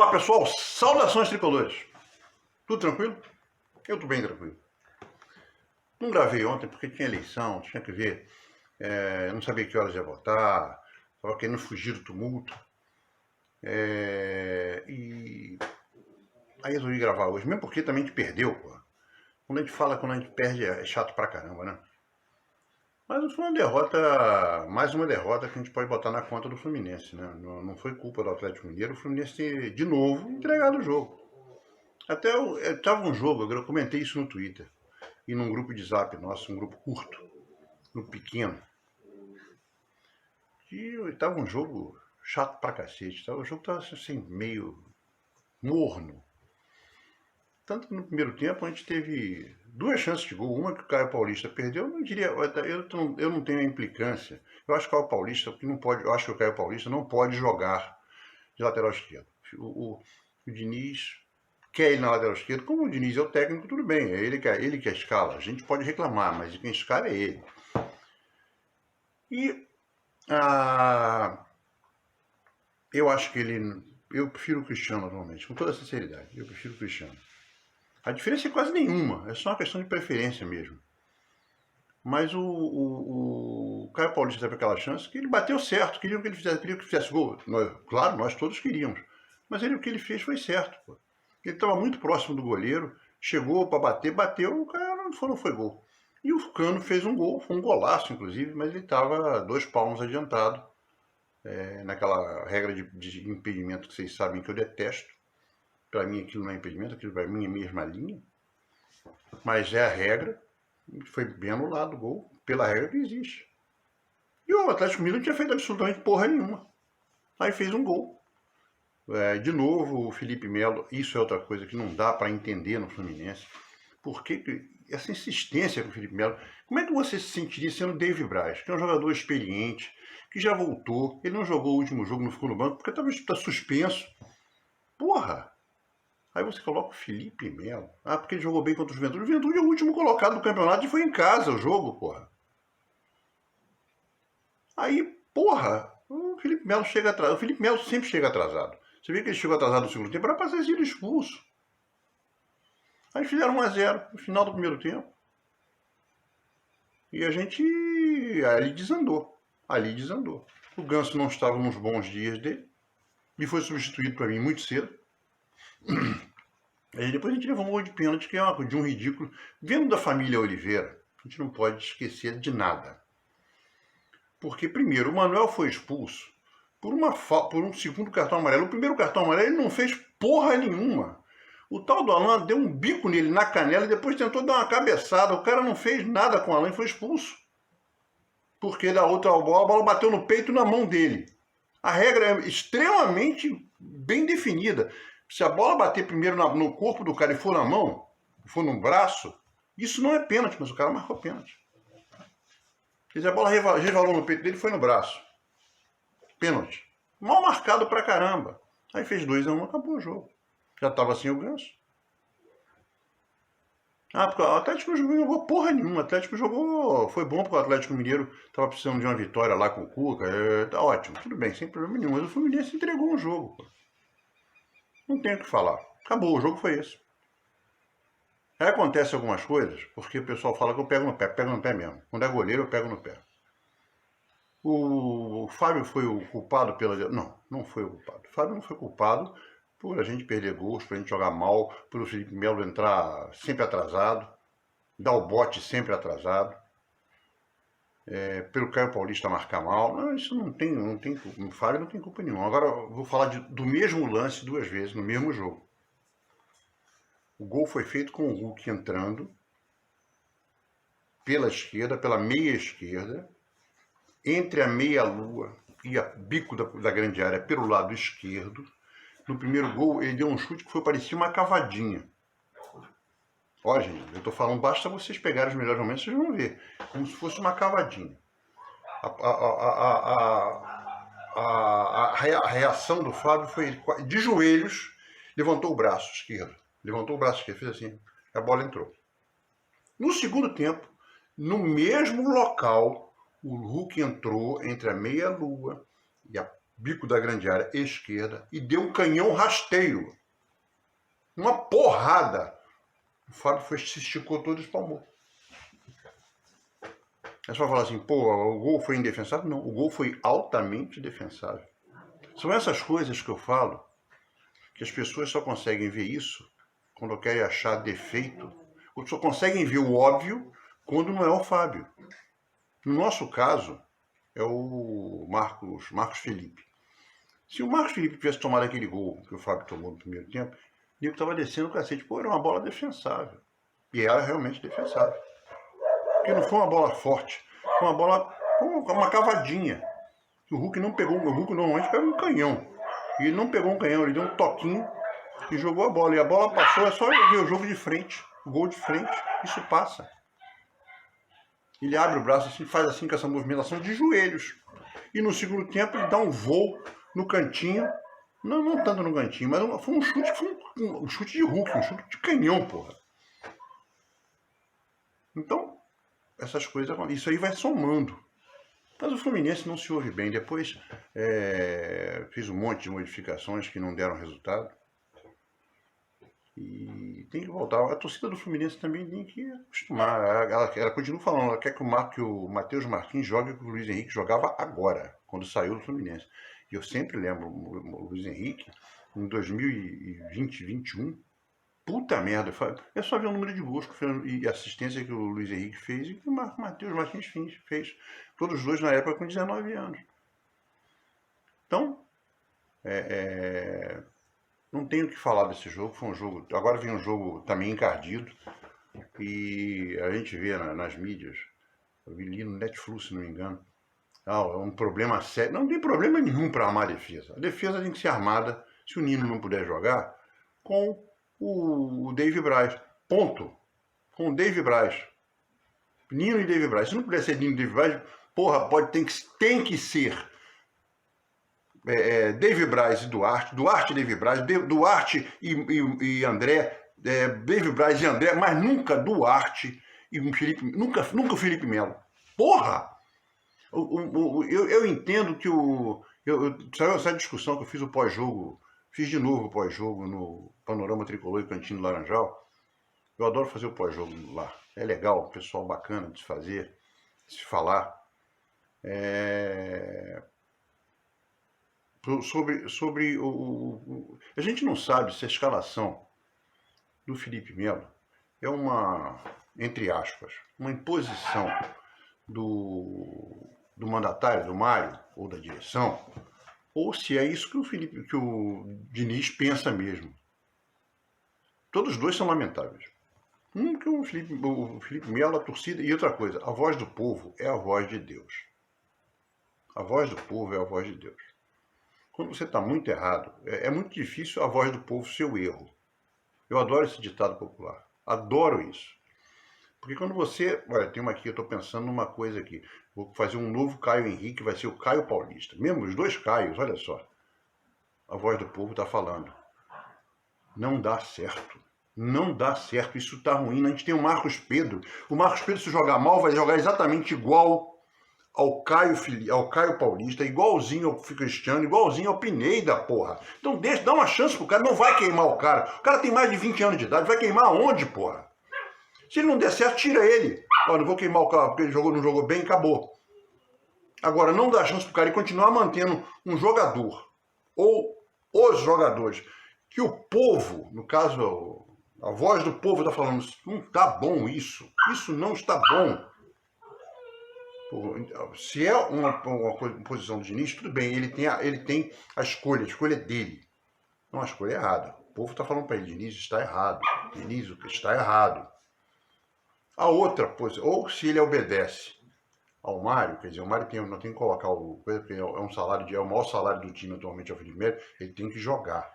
Olá pessoal, saudações tricolores. Tudo tranquilo? Eu tô bem tranquilo. Não gravei ontem porque tinha eleição, tinha que ver. Eu não sabia que horas ia votar, estava querendo fugir do tumulto. E aí resolvi gravar hoje, mesmo porque também a gente perdeu, pô. Quando a gente fala, quando a gente perde é chato pra caramba, né? Mas foi uma derrota, mais uma derrota que a gente pode botar na conta do Fluminense, né? Não foi culpa do Atlético Mineiro, o Fluminense ter, de novo, entregado o jogo. Até tava um jogo, eu comentei isso no Twitter, e num grupo de zap nosso, um grupo curto, um grupo pequeno. E tava um jogo chato pra cacete, o jogo tava assim, meio morno. Tanto que no primeiro tempo a gente teve duas chances de gol, uma que o Caio Paulista perdeu, eu não diria, eu não tenho a implicância. Eu acho que o Caio Paulista que não pode, eu acho que o Caio Paulista não pode jogar de lateral esquerdo. O Diniz quer ir na lateral esquerda, como o Diniz é o técnico, tudo bem, é ele que escala. A gente pode reclamar, mas quem escala é ele. E eu acho que eu prefiro o Cristiano normalmente, com toda sinceridade, eu prefiro o Cristiano. A diferença é quase nenhuma, é só uma questão de preferência mesmo. Mas o Caio Paulista teve aquela chance que ele bateu certo, queriam que ele fizesse gol. Claro, nós todos queríamos. Mas o que ele fez foi certo. Pô. Ele estava muito próximo do goleiro, chegou para bater, bateu, o cara não foi gol. E o Cano fez um gol, foi um golaço inclusive, mas ele estava 2 palmos adiantado. Naquela regra de impedimento que vocês sabem que eu detesto. Para mim aquilo não é impedimento, aquilo para mim é a mesma linha. Mas é a regra. Foi bem anulado o gol, pela regra que existe. E o Atlético Mineiro não tinha feito absolutamente porra nenhuma. Aí fez um gol. De novo, o Felipe Melo, isso é outra coisa que não dá para entender no Fluminense. Por que essa insistência com o Felipe Melo? Como é que você se sentiria sendo o David Braz, que é um jogador experiente, que já voltou, ele não jogou o último jogo, não ficou no banco, porque está suspenso. Porra! Aí você coloca o Felipe Melo. Porque ele jogou bem contra o Juventude. O Juventude é o último colocado do campeonato e foi em casa o jogo, porra. Aí, porra, o Felipe Melo chega atrasado. O Felipe Melo sempre chega atrasado. Você vê que ele chegou atrasado no segundo tempo, era para ter sido expulso. Aí fizeram 1-0 no final do primeiro tempo. E a gente ali desandou. O Ganso não estava nos bons dias dele. E foi substituído para mim muito cedo. Aí depois a gente levou um gol de pênalti, que é de um ridículo. Vendo da família Oliveira, a gente não pode esquecer de nada. Porque, primeiro, o Manuel foi expulso por um segundo cartão amarelo. O primeiro cartão amarelo ele não fez porra nenhuma. O tal do Alan deu um bico nele na canela e depois tentou dar uma cabeçada. O cara não fez nada com o Alan e foi expulso. Porque da outra bola, a bola bateu no peito e na mão dele. A regra é extremamente bem definida. Se a bola bater primeiro no corpo do cara e for na mão, for no braço, isso não é pênalti, mas o cara marcou pênalti. Quer dizer, a bola resvalou no peito dele e foi no braço. Pênalti. Mal marcado pra caramba. Aí fez 2-1, acabou o jogo. Já tava sem o Ganso. Porque o Atlético não jogou porra nenhuma. O Atlético jogou... Foi bom porque o Atlético Mineiro tava precisando de uma vitória lá com o Cuca. Tá ótimo, tudo bem, sem problema nenhum. Mas o Fluminense entregou um jogo. Pô. Não tem o que falar. Acabou, o jogo foi esse. Aí acontece algumas coisas, porque o pessoal fala que eu pego no pé mesmo. Quando é goleiro, eu pego no pé. O Fábio foi o culpado pela... Não foi o culpado. O Fábio não foi culpado por a gente perder gols, por a gente jogar mal, por o Felipe Melo entrar sempre atrasado, dar o bote sempre atrasado, pelo Caio Paulista marcar mal. Não, isso não tem culpa. O Fábio não tem culpa nenhuma. Agora eu vou falar do mesmo lance 2 vezes, no mesmo jogo. O gol foi feito com o Hulk entrando pela esquerda, pela meia esquerda, entre a meia-lua e a bico da grande área pelo lado esquerdo. No primeiro gol, ele deu um chute que parecia uma cavadinha. Olha, gente, eu tô falando, basta vocês pegarem os melhores momentos, vocês vão ver. Como se fosse uma cavadinha. A reação do Fábio foi de joelhos, levantou o braço esquerdo. Fez assim, a bola entrou. No segundo tempo, no mesmo local, o Hulk entrou entre a meia-lua e a bico da grande área esquerda e deu um canhão rasteiro. Uma porrada. O Fábio se esticou todo e espalmou. É só falar assim, pô, o gol foi indefensável? Não, o gol foi altamente defensável. São essas coisas que eu falo, que as pessoas só conseguem ver isso quando querem achar defeito, ou só conseguem ver o óbvio quando não é o Fábio. No nosso caso, é o Marcos Felipe. Se o Marcos Felipe tivesse tomado aquele gol que o Fábio tomou no primeiro tempo, o Nico estava descendo o cacete. Pô, era uma bola defensável. E era realmente defensável. Porque não foi uma bola forte, foi uma bola, uma cavadinha. O Hulk não pegou, o Hulk normalmente pega um canhão. E ele não pegou um canhão, ele deu um toquinho e jogou a bola. E a bola passou, é só ver o jogo de frente, o gol de frente, isso passa. Ele abre o braço assim, faz assim com essa movimentação de joelhos. E no segundo tempo ele dá um voo no cantinho. Não tanto no cantinho, mas foi um chute, um chute de Hulk, um chute de canhão, porra. Então, essas coisas, isso aí vai somando. Mas o Fluminense não se ouve bem. Depois fez um monte de modificações que não deram resultado. E tem que voltar. A torcida do Fluminense também tem que acostumar. Ela continua falando, ela quer que o Matheus Martins jogue com o Luiz Henrique jogava agora, quando saiu do Fluminense. E eu sempre lembro o Luiz Henrique, em 2020, 2021, puta merda. É só ver o número de gols e assistência que o Luiz Henrique fez e que o Matheus Martins fez. Todos os dois na época com 19 anos. Então, não tenho o que falar desse jogo. Foi um jogo. Agora vem um jogo também encardido. E a gente vê nas mídias. Eu vi ali no Netflix, se não me engano. É um problema sério. Não tem problema nenhum para armar a defesa. A defesa tem que ser armada, se o Nino não puder jogar, com o David Braz. Ponto. Com o David Braz. Nino e David Braz. Se não puder ser Nino e David Braz, porra, tem que ser David Braz e Duarte. Duarte e David Braz. Duarte e André. David Braz e André. Mas nunca Duarte e o Felipe. Nunca o Felipe Melo. Porra! Eu entendo que saiu essa discussão que eu fiz o pós-jogo, fiz de novo o pós-jogo no Panorama Tricolor e Cantinho do Laranjal. Eu adoro fazer o pós-jogo lá. É legal, pessoal bacana de se fazer, de se falar. Sobre a gente não sabe se a escalação do Felipe Melo é uma, entre aspas, uma imposição do mandatário, do Mário, ou da direção, ou se é isso que o Diniz pensa mesmo. Todos os dois são lamentáveis. Que o Felipe Melo, a torcida, e outra coisa, a voz do povo é a voz de Deus. A voz do povo é a voz de Deus. Quando você está muito errado, é muito difícil a voz do povo ser o erro. Eu adoro esse ditado popular. Adoro isso. Porque quando você... Olha, tem uma aqui, eu estou pensando numa coisa aqui. Vou fazer um novo Caio Henrique, vai ser o Caio Paulista. Mesmo os dois Caios, olha só. A voz do povo está falando. Não dá certo. Não dá certo. Isso está ruim. A gente tem o Marcos Pedro. O Marcos Pedro, se jogar mal, vai jogar exatamente igual ao Caio Paulista, igualzinho ao Cristiano, igualzinho ao Pineda, porra. Então dá uma chance pro cara. Não vai queimar o cara. O cara tem mais de 20 anos de idade. Vai queimar aonde, porra? Se ele não der certo, tira ele. Ó, não vou queimar o cara porque ele não jogou bem, acabou. Agora, não dá chance pro cara e continuar mantendo um jogador, ou os jogadores, que o povo, no caso, a voz do povo está falando, não está bom isso não está bom. Se é uma posição do Diniz, tudo bem, ele tem a escolha dele. Não, a escolha é errada. O povo está falando para ele, Diniz está errado. Diniz está errado. A outra posição, ou se ele obedece ao Mário, quer dizer, o Mário não tem que colocar porque é o maior salário do time atualmente, é o Felipe Melo, ele tem que jogar.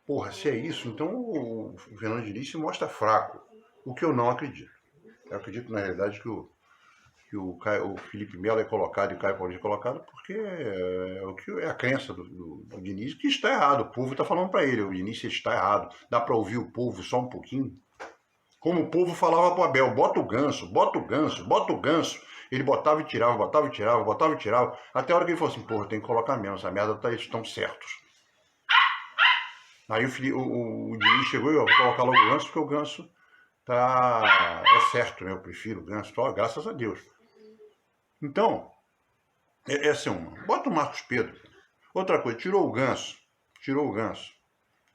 Porra, se é isso, então o Fernando Diniz se mostra fraco, o que eu não acredito. Eu acredito, na realidade, que o Felipe Melo é colocado e o Caio Paulista é colocado porque é a crença do Diniz, que está errado. O povo está falando para ele, o Diniz está errado. Dá para ouvir o povo só um pouquinho? Como o povo falava para o Abel, bota o ganso, bota o ganso, bota o ganso. Ele botava e tirava, botava e tirava, botava e tirava, até a hora que ele falou assim, porra, tem que colocar mesmo, essa merda tá, eles estão certos. Aí o Diniz chegou e eu vou colocar logo o Ganso, porque o Ganso é certo, né? Eu prefiro o Ganso, graças a Deus. Então, essa é uma. Bota o Marcos Pedro. Outra coisa, tirou o Ganso,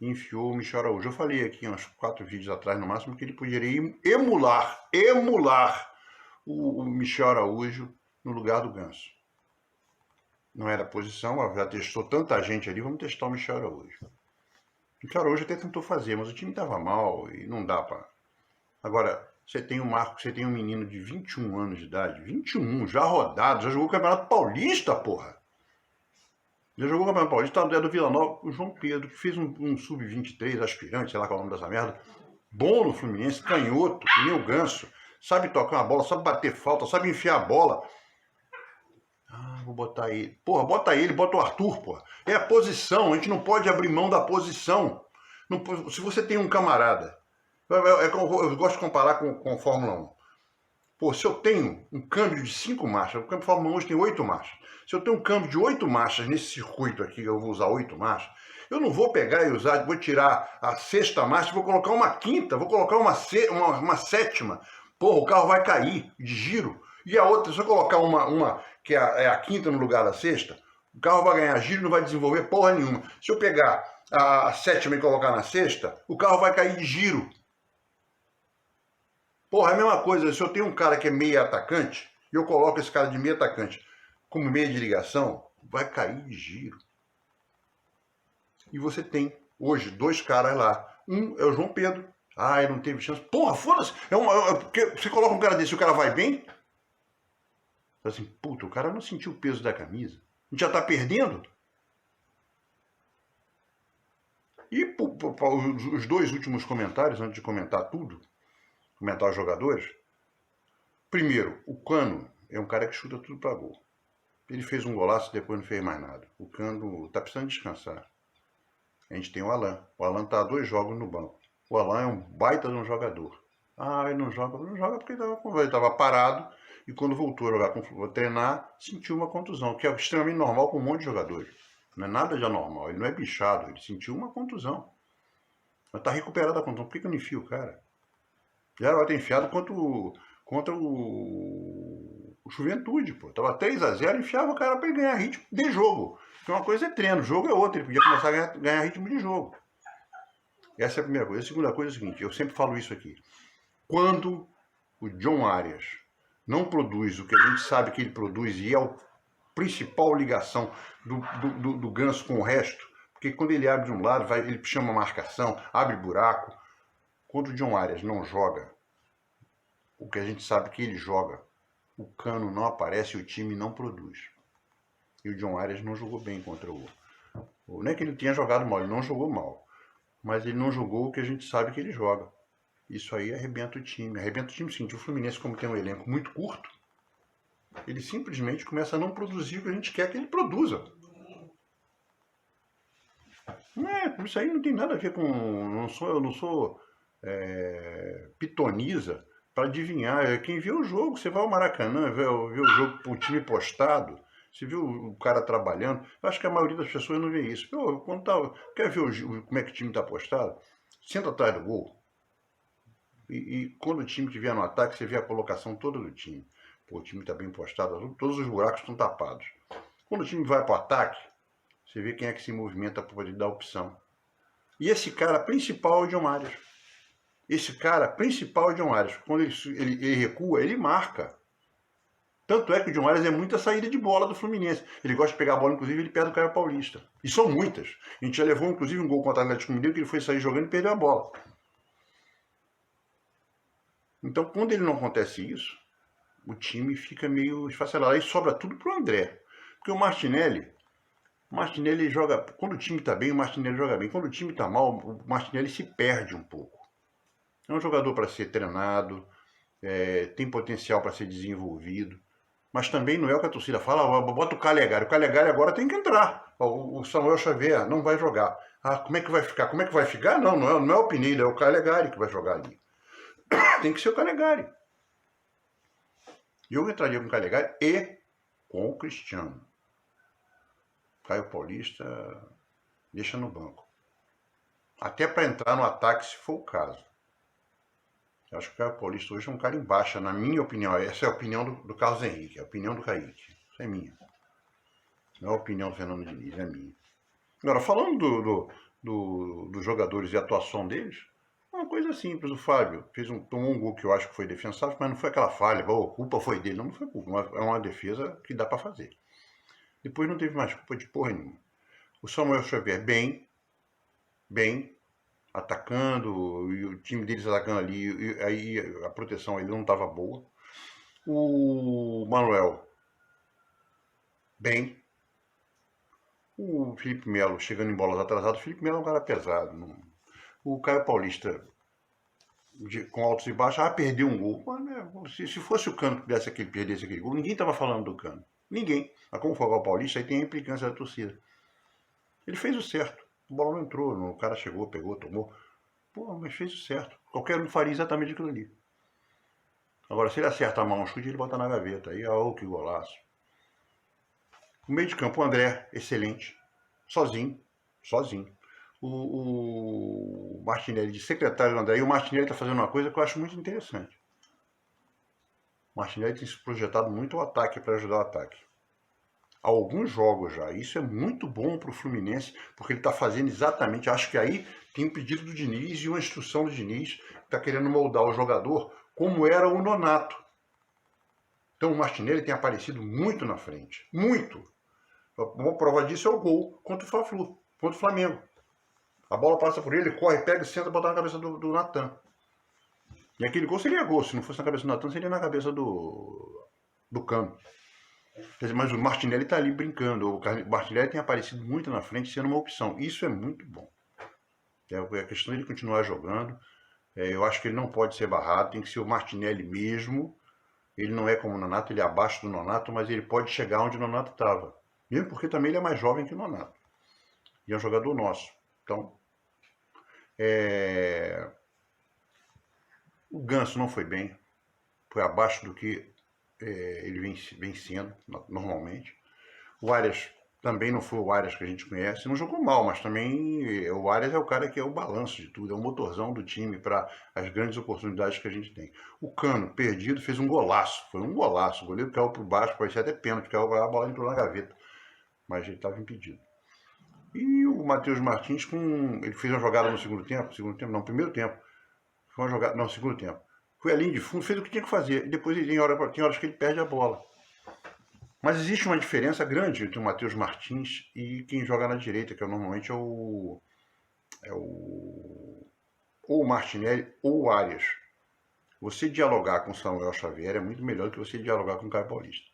e enfiou o Michel Araújo. Eu falei aqui uns 4 vídeos atrás, no máximo, que ele poderia emular o Michel Araújo no lugar do Ganso. Não era a posição, já testou tanta gente ali, vamos testar o Michel Araújo. O Michel Araújo até tentou fazer, mas o time estava mal e não dá para... Agora, você tem o Marcos, você tem um menino de 21 anos de idade, 21, já rodado, já jogou o Campeonato Paulista, porra. Já jogou o Campeonato Paulista, é do Vila Nova, o João Pedro, que fez um sub-23, aspirante, sei lá qual é o nome dessa merda, bom no Fluminense, canhoto, que nem o Ganso, sabe tocar uma bola, sabe bater falta, sabe enfiar a bola. Ah, vou botar ele. Porra, bota ele, bota o Arthur, porra. É a posição, a gente não pode abrir mão da posição. Não, se você tem um camarada, eu gosto de comparar com Fórmula 1. Pô, se eu tenho um câmbio de 5 marchas, o câmbio de Fórmula 1 hoje tem 8 marchas. Se eu tenho um câmbio de 8 marchas nesse circuito aqui, eu vou usar 8 marchas, eu não vou pegar e usar, vou tirar a 6ª marcha, vou colocar uma 5ª, vou colocar uma 7ª. Porra, o carro vai cair de giro. E a outra, se eu colocar uma que é a 5ª no lugar da 6ª, o carro vai ganhar giro e não vai desenvolver porra nenhuma. Se eu pegar a 7ª e colocar na 6ª, o carro vai cair de giro. Porra, é a mesma coisa, se eu tenho um cara que é meio atacante, e eu coloco esse cara de meio atacante como meio de ligação, vai cair de giro. E você tem, hoje, 2 caras lá. Um é o João Pedro. Ah, ele não teve chance. Porra, foda-se. Porque você coloca um cara desse e o cara vai bem? Assim, puta, o cara não sentiu o peso da camisa. A gente já tá perdendo? E os 2 últimos comentários, antes de comentar tudo, comentar os jogadores. Primeiro, o Cano é um cara que chuta tudo para gol. Ele fez um golaço e depois não fez mais nada. O Cano tá precisando descansar. A gente tem o Alan. O Alan tá há 2 jogos no banco. O Alan é um baita de um jogador. Ah, ele não joga porque ele estava parado e quando voltou a jogar, a treinar, sentiu uma contusão, que é extremamente normal com um monte de jogadores. Não é nada de anormal, ele não é bichado, ele sentiu uma contusão. Mas tá recuperado da contusão. Por que eu não enfio o cara? Já era ter enfiado contra o Juventude, pô. Tava 3-0, enfiava o cara para ele ganhar ritmo de jogo. Porque uma coisa é treino, jogo é outra. Ele podia começar a ganhar ritmo de jogo. Essa é a primeira coisa. A segunda coisa é a seguinte, eu sempre falo isso aqui. Quando o John Arias não produz o que a gente sabe que ele produz e é a principal ligação do Ganso com o resto, porque quando ele abre de um lado, ele chama marcação, abre buraco. Quando o John Arias não joga, o que a gente sabe que ele joga, o Cano não aparece e o time não produz. E o John Arias não jogou bem contra o... Não é que ele tenha jogado mal, ele não jogou mal. Mas ele não jogou o que a gente sabe que ele joga. Isso aí arrebenta o time. Arrebenta o time, sim. O Fluminense, como tem um elenco muito curto, ele simplesmente começa a não produzir o que a gente quer que ele produza. Isso aí não tem nada a ver com... Eu não sou pitoniza para adivinhar. Quem vê o jogo, você vai ao Maracanã, vê o jogo com o time postado, você viu o cara trabalhando. Eu acho que a maioria das pessoas não vê isso. Quer ver como é que o time está postado? Senta atrás do gol. E quando o time estiver no ataque, você vê a colocação toda do time. Pô, o time está bem postado, todos os buracos estão tapados. Quando o time vai para o ataque, você vê quem é que se movimenta para poder dar opção. E esse cara principal é o John Arias. Esse cara principal é o John Arias. Quando ele recua, ele marca. Tanto é que o John Arias é muita saída de bola do Fluminense. Ele gosta de pegar a bola, inclusive, ele perde o Caio Paulista. E são muitas. A gente já levou, inclusive, um gol contra o Atlético Mineiro, que ele foi sair jogando e perdeu a bola. Então, quando ele não acontece isso, o time fica meio esfacelado. Aí sobra tudo pro André. Porque o Martinelli joga... Quando o time tá bem, o Martinelli joga bem. Quando o time tá mal, o Martinelli se perde um pouco. É um jogador para ser treinado, tem potencial para ser desenvolvido. Mas também não é o que a torcida fala, bota o Calegari. O Calegari agora tem que entrar. O Samuel Xavier não vai jogar. Ah, como é que vai ficar? Como é que vai ficar? Não é o Pinilha, é o Calegari que vai jogar ali. Tem que ser o Calegari. Eu entraria com o Calegari e com o Cristiano. Caio Paulista deixa no banco. Até para entrar no ataque, se for o caso. Eu acho que o Caio Paulista hoje é um cara em baixa, na minha opinião. Essa é a opinião do Carlos Henrique, a opinião do Kaique. Isso é minha. Não é a opinião do Fernando Diniz, é minha. Agora, falando dos jogadores e a atuação deles, é uma coisa simples. O Fábio tomou um gol que eu acho que foi defensável, mas não foi aquela falha, a culpa foi dele. Não foi culpa, é uma defesa que dá para fazer. Depois não teve mais culpa de porra nenhuma. O Samuel Xavier bem, atacando, e o time deles atacando ali, e aí a proteção ainda não estava boa. O Manuel, bem. O Felipe Melo chegando em bolas atrasadas. O Felipe Melo é um cara pesado. Não... O Caio Paulista, com altos e baixos, perdeu um gol. Mas, né, se fosse o Cano que perdesse aquele gol, ninguém estava falando do Cano. Ninguém. Mas como foi o Paulista, aí tem a implicância da torcida. Ele fez o certo. A bola não entrou, o cara chegou, pegou, tomou. Pô, mas fez o certo. Qualquer um faria exatamente aquilo ali. Agora, se ele acerta a mão, um chute, ele bota na gaveta. Aí, que golaço. O meio de campo, o André, excelente. Sozinho. O Martinelli de secretário do André. E o Martinelli está fazendo uma coisa que eu acho muito interessante. O Martinelli tem se projetado muito ao ataque para ajudar o ataque. Há alguns jogos já. Isso é muito bom para o Fluminense, porque ele está fazendo exatamente. Acho que aí tem um pedido do Diniz e uma instrução do Diniz que está querendo moldar o jogador como era o Nonato. Então o Martinelli tem aparecido muito na frente. Muito. Uma prova disso é o gol contra o Fla-Flu, contra o Flamengo. A bola passa por ele corre, pega, senta, bota na cabeça do Natan. E aquele gol seria gol. Se não fosse na cabeça do Natan, seria na cabeça do Cano. Quer dizer, mas o Martinelli está ali brincando. O Martinelli tem aparecido muito na frente, sendo uma opção. Isso é muito bom. É a questão dele continuar jogando. Eu acho que ele não pode ser barrado. Tem que ser o Martinelli mesmo. Ele não é como o Nonato, ele é abaixo do Nonato, mas ele pode chegar onde o Nonato estava. Mesmo porque também ele é mais jovem que o Nonato. E é um jogador nosso. Então, o Ganso não foi bem. Foi abaixo do que ele vem sendo, normalmente. O Arias também não foi o Arias que a gente conhece. Não jogou mal, mas também o Arias é o cara que é o balanço de tudo. É o motorzão do time para as grandes oportunidades que a gente tem. O Cano, perdido, fez um golaço. Foi um golaço. O goleiro caiu por baixo, parecia até pênalti. A bola entrou na gaveta. Mas ele estava impedido. E o Matheus Martins, ele fez uma jogada no primeiro tempo. Foi uma jogada, não, segundo tempo. Foi a linha de fundo, fez o que tinha que fazer. E depois tem horas que ele perde a bola. Mas existe uma diferença grande entre o Matheus Martins e quem joga na direita, que normalmente ou o Martinelli ou o Arias. Você dialogar com o Samuel Xavier é muito melhor do que você dialogar com o Caio Paulista.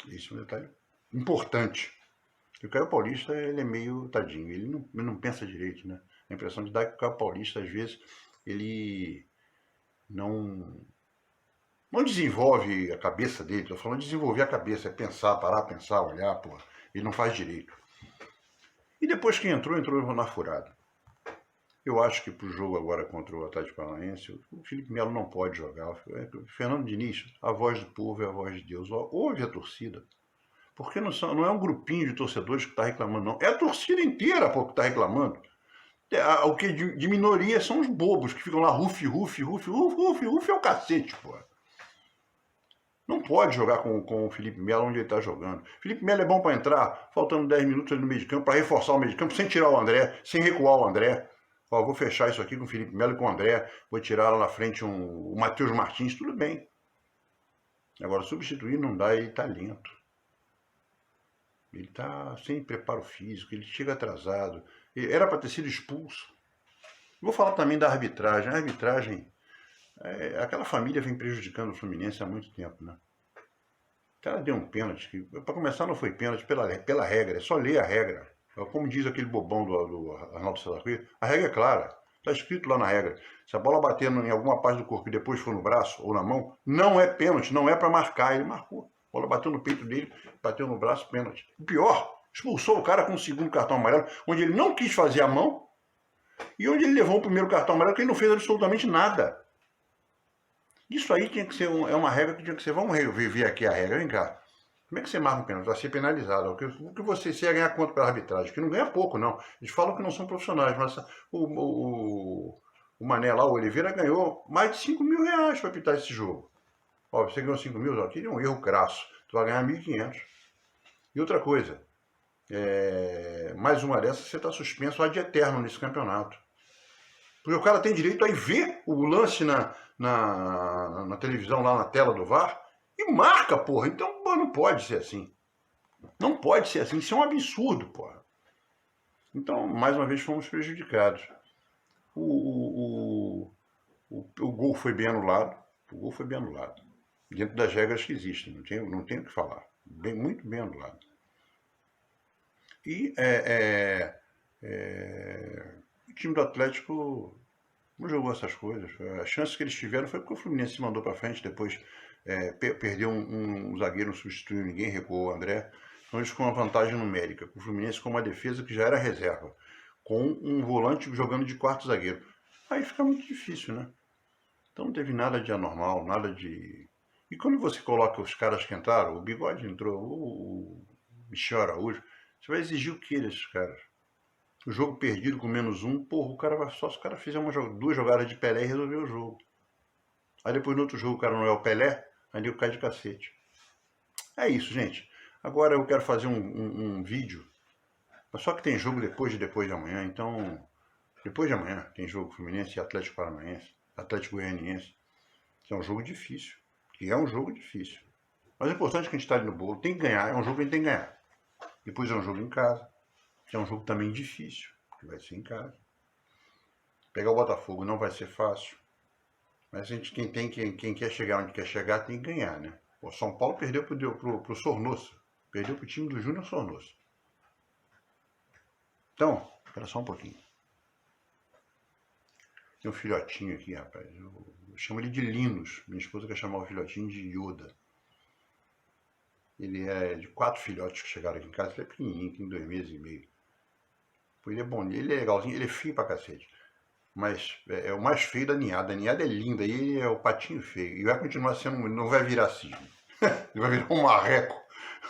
Isso é um detalhe importante. E o Caio Paulista, ele é meio tadinho, ele não pensa direito, né? A impressão de dar que o Caio Paulista, às vezes, ele não desenvolve a cabeça dele. Estou falando de desenvolver a cabeça, é pensar, parar, pensar, olhar, pô. Ele não faz direito. E depois que entrou na furada. Eu acho que pro jogo agora contra o Atlético Paranaense, o Felipe Melo não pode jogar. O Fernando Diniz, a voz do povo é a voz de Deus. Ouve a torcida. Porque não é um grupinho de torcedores que está reclamando, não. É a torcida inteira, pô, que está reclamando. O que de minoria são os bobos que ficam lá, ruf é o cacete, pô. Não pode jogar com o Felipe Melo onde ele está jogando. Felipe Melo é bom para entrar, faltando 10 minutos ali no meio de campo, para reforçar o meio de campo, sem tirar o André, sem recuar o André. Ó, vou fechar isso aqui com o Felipe Melo e com o André, vou tirar lá na frente o Matheus Martins, tudo bem. Agora, substituir não dá, ele está lento. Ele está sem preparo físico, ele chega atrasado. Era para ter sido expulso. Vou falar também da arbitragem. A arbitragem, aquela família vem prejudicando o Fluminense há muito tempo, né? O cara deu um pênalti, que para começar não foi pênalti pela regra, é só ler a regra. Como diz aquele bobão do Arnaldo César Coelho, a regra é clara, está escrito lá na regra. Se a bola bater em alguma parte do corpo e depois for no braço ou na mão, não é pênalti, não é para marcar, ele marcou. A bola bateu no peito dele, bateu no braço, pênalti. O pior, expulsou o cara com o segundo cartão amarelo, onde ele não quis fazer a mão e onde ele levou o primeiro cartão amarelo, que ele não fez absolutamente nada. Isso aí tinha que ser é uma regra que tinha que ser, vamos rever aqui a regra, vem cá. Como é que você marca um pênalti? Vai ser penalizado. O que você ia ganhar quanto pela arbitragem? Que não ganha pouco, não. Eles falam que não são profissionais, mas o Mané lá, o Oliveira, ganhou mais de 5 mil reais para apitar esse jogo. Ó, você ganhou 5 mil, aqui é um erro crasso. Tu vai ganhar 1.500. E outra coisa, mais uma dessas, você está suspenso ad eterno nesse campeonato. Porque o cara tem direito a ir ver o lance na televisão, lá na tela do VAR, e marca, porra. Então, pô, não pode ser assim. Não pode ser assim. Isso é um absurdo, porra. Então, mais uma vez, fomos prejudicados. O gol foi bem anulado. O gol foi bem anulado. Dentro das regras que existem. Não tenho o que falar. Muito bem anulado. E o time do Atlético não jogou essas coisas. A chance que eles tiveram foi porque o Fluminense se mandou para frente, depois perdeu um zagueiro, não substituiu ninguém, recuou o André. Então eles com uma vantagem numérica. O Fluminense com uma defesa que já era reserva, com um volante jogando de quarto zagueiro. Aí fica muito difícil, né? Então não teve nada de anormal, nada de... E quando você coloca os caras que entraram, o Bigode entrou, o Michel Araújo, você vai exigir o que desses caras? O jogo perdido com -1, porra, o cara vai só se o cara fizer duas jogadas de Pelé e resolver o jogo. Aí depois no outro jogo o cara não é o Pelé, aí ele cai de cacete. É isso, gente. Agora eu quero fazer um vídeo, só que tem jogo depois de amanhã, então... Depois de amanhã tem jogo Fluminense e Atlético Paranaense, Atlético Goianiense, que é um jogo difícil. Mas o importante é que a gente está ali no bolo, tem que ganhar, é um jogo que a gente tem que ganhar. Depois é um jogo em casa, que é um jogo também difícil, que vai ser em casa. Pegar o Botafogo não vai ser fácil, mas a gente, quem quer chegar onde quer chegar tem que ganhar, né? O São Paulo perdeu pro Sornosa, perdeu pro time do Júnior Sornosa. Então, espera só um pouquinho. Tem um filhotinho aqui, rapaz. Eu chamo ele de Linus. Minha esposa quer chamar o filhotinho de Yoda. Ele é de 4 filhotes que chegaram aqui em casa. Ele é pequenininho, tem 2 meses e meio. Ele é bom, ele é legalzinho, ele é feio pra cacete. Mas é o mais feio da ninhada. A ninhada é linda e ele é o patinho feio. E vai continuar sendo, não vai virar cisne. Ele vai virar um marreco.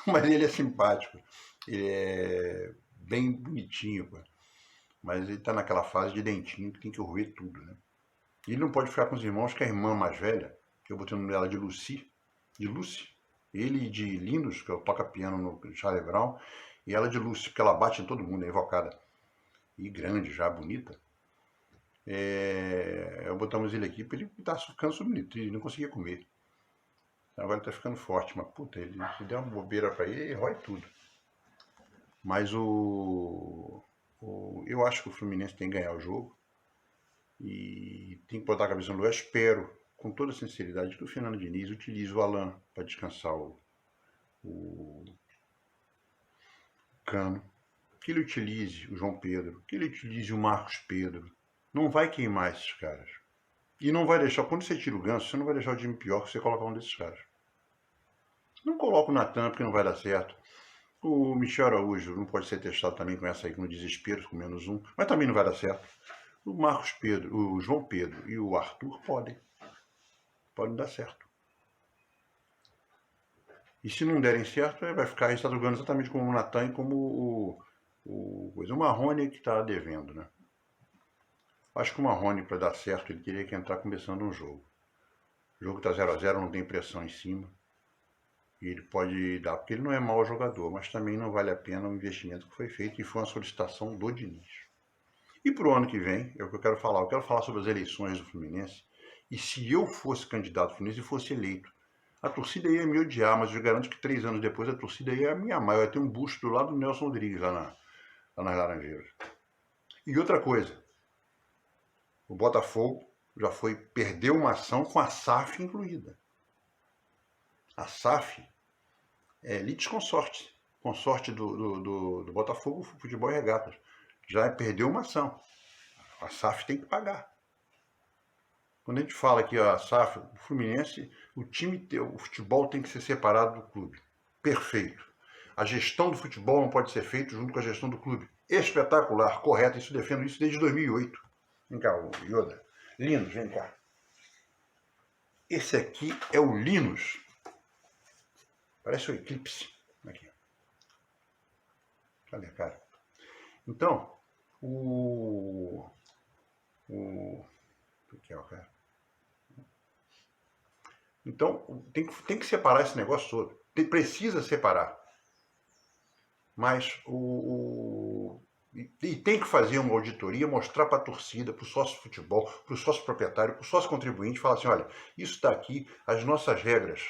Mas ele é simpático. Ele é bem bonitinho, pô. Mas ele tá naquela fase de dentinho que tem que roer tudo, né? E ele não pode ficar com os irmãos, que a irmã mais velha, que eu botei o nome dela de Lucy, ele de Linus, que é o toca-piano no Charlie Brown, e ela de Lucy, porque ela bate em todo mundo, é invocada. E grande já, bonita. Botamos ele aqui, porque ele tá ficando subnutrido, ele não conseguia comer. Agora ele tá ficando forte, mas puta, ele se der uma bobeira pra ele rói tudo. Mas eu acho que o Fluminense tem que ganhar o jogo. E tem que botar a cabeça no lugar. Espero, com toda sinceridade, que o Fernando Diniz utilize o Alan para descansar o Cano. Que ele utilize o João Pedro. Que ele utilize o Marcos Pedro. Não vai queimar esses caras. E não vai deixar, quando você tira o Ganso, você não vai deixar o time pior que você colocar um desses caras. Não coloca o Natan, porque não vai dar certo. O Michel Araújo não pode ser testado também com essa aí, com desespero, com -1, mas também não vai dar certo. O Marcos Pedro, o João Pedro e o Arthur podem dar certo. E se não derem certo, vai ficar resultado jogando exatamente como o Natan e como o Marrone que está devendo, né? Acho que o Marrone, para dar certo, ele teria que entrar começando um jogo. O jogo está 0-0, não tem pressão em cima. E ele pode dar, porque ele não é mau jogador, mas também não vale a pena o investimento que foi feito e foi uma solicitação do Diniz. E para o ano que vem, é o que eu quero falar. Eu quero falar sobre as eleições do Fluminense. E se eu fosse candidato ao Fluminense e fosse eleito, a torcida ia me odiar, mas eu garanto que 3 anos depois a torcida ia me amar. Eu ia ter um busto do lado do Nelson Rodrigues, lá nas Laranjeiras. E outra coisa, o Botafogo já perdeu uma ação com a SAF incluída. A SAF é litisconsorte, consorte do Botafogo Futebol e Regatas. Já perdeu uma ação. A SAF tem que pagar. Quando a gente fala aqui, a SAF, o Fluminense, o futebol tem que ser separado do clube. Perfeito. A gestão do futebol não pode ser feita junto com a gestão do clube. Espetacular, correto, isso defendo isso desde 2008. Vem cá, Yoda. Lindos, vem cá. Esse aqui é o Linus. Parece o Eclipse. Aqui. Cadê, cara? Então, o que é o cara? Então, tem que separar esse negócio todo. Precisa separar. Mas e tem que fazer uma auditoria, mostrar para a torcida, para o sócio de futebol, para o sócio proprietário, para o sócio contribuinte, falar assim, olha, isso está aqui, as nossas regras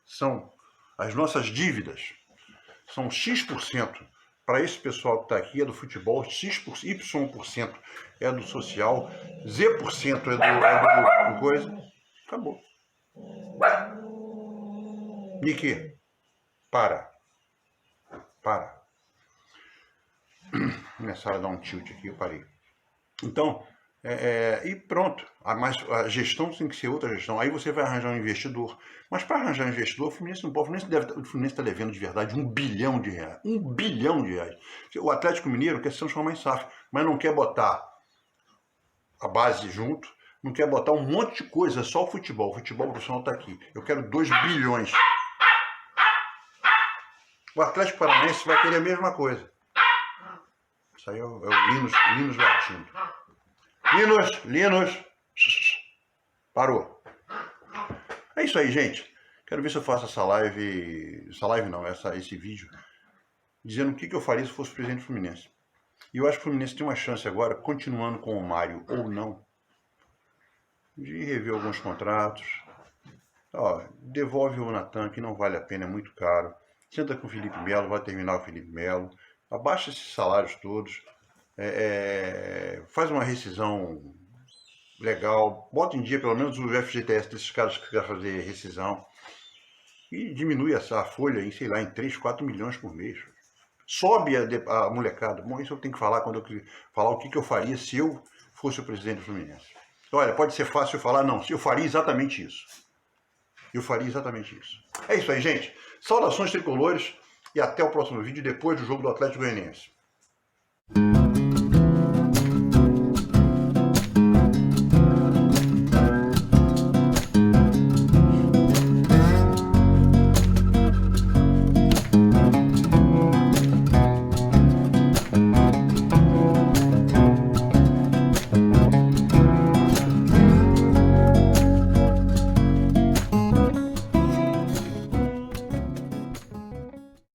são, as nossas dívidas são X% para esse pessoal que está aqui, é do futebol, Y% é do social, Z% é do coisa. Acabou. Niki, para. Começaram a dar um tilt aqui, eu parei. Então, e pronto. Mas a gestão tem que ser outra gestão. Aí você vai arranjar um investidor. Mas para arranjar um investidor, o Fluminense não pode. O Fluminense está devendo de verdade R$1 bilhão. R$1 bilhão. O Atlético Mineiro quer se transformar em SAF, mas não quer botar a base junto, não quer botar um monte de coisa, só o futebol. O futebol profissional está aqui. Eu quero 2 bilhões. O Atlético Paranaense vai querer a mesma coisa. Isso aí é o Linus latindo. Linus. Parou. É isso aí, gente. Quero ver se eu faço essa live. Essa live não, esse vídeo. Dizendo o que eu faria se fosse presidente do Fluminense. E eu acho que o Fluminense tem uma chance agora, continuando com o Mário ou não, de rever alguns contratos. Ó, devolve o Natan, que não vale a pena, é muito caro. Senta com o Felipe Melo, vai terminar o Felipe Melo. Abaixa esses salários todos. Faz uma rescisão legal. Bota em dia pelo menos o FGTS desses caras que querem fazer rescisão. E diminui essa folha em, sei lá, em 3, 4 milhões por mês. Sobe a molecada. Bom, isso eu tenho que falar quando eu falar o que eu faria se eu fosse o presidente do Fluminense. Olha, pode ser fácil eu falar, não. Eu faria exatamente isso. É isso aí, gente. Saudações tricolores e até o próximo vídeo depois do jogo do Atlético Goianiense.